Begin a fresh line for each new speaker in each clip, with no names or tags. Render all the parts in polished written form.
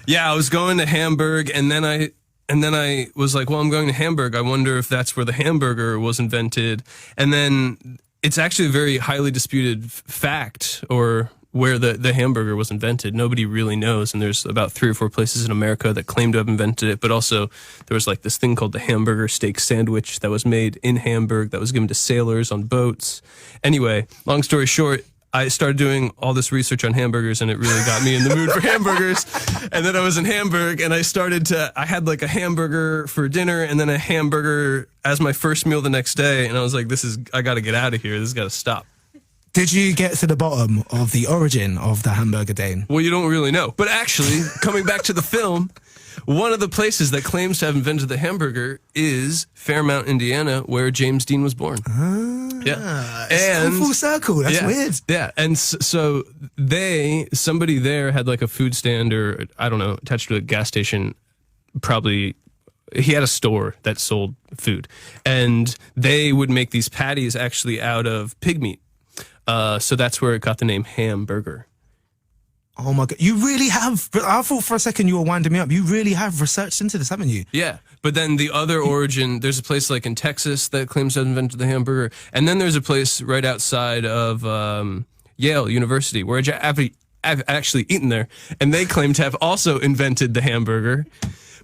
Yeah, I was going to Hamburg, and then I was like, well, I'm going to Hamburg. I wonder if that's where the hamburger was invented. And then it's actually a very highly disputed fact, or where the hamburger was invented. Nobody really knows, and there's about 3 or 4 places in America that claim to have invented it, but also there was like this thing called the hamburger steak sandwich that was made in Hamburg that was given to sailors on boats. Anyway, long story short, I started doing all this research on hamburgers, and it really got me in the mood for hamburgers. And then I was in Hamburg, and I had like a hamburger for dinner and then a hamburger as my first meal the next day. And I was like, I got to get out of here. This has got to stop.
Did you get to the bottom of the origin of the hamburger, Dane?
Well, you don't really know. But actually, coming back to the film, one of the places that claims to have invented the hamburger is Fairmount, Indiana, where James Dean was born.
Yeah. It's full circle. That's weird.
Yeah. And so somebody there had like a food stand, or I don't know, attached to a gas station. Probably he had a store that sold food, and they would make these patties actually out of pig meat. So that's where it got the name hamburger.
Oh my God. You really have, I thought for a second you were winding me up. You really have researched into this, haven't you?
Yeah. But then the other origin, there's a place like in Texas that claims to have invented the hamburger. And then there's a place right outside of Yale University where I've actually eaten there. And they claim to have also invented the hamburger.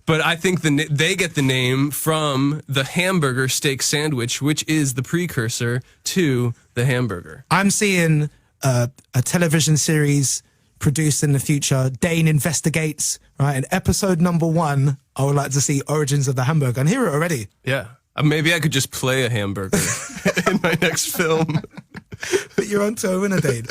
But I think they get the name from the hamburger steak sandwich, which is the precursor to the hamburger.
I'm seeing a television series produced in the future, Dane Investigates, right? And episode #1, I would like to see origins of the hamburger. And hear it already.
Yeah. Maybe I could just play a hamburger in my next film.
But you're on to a winner, Dane.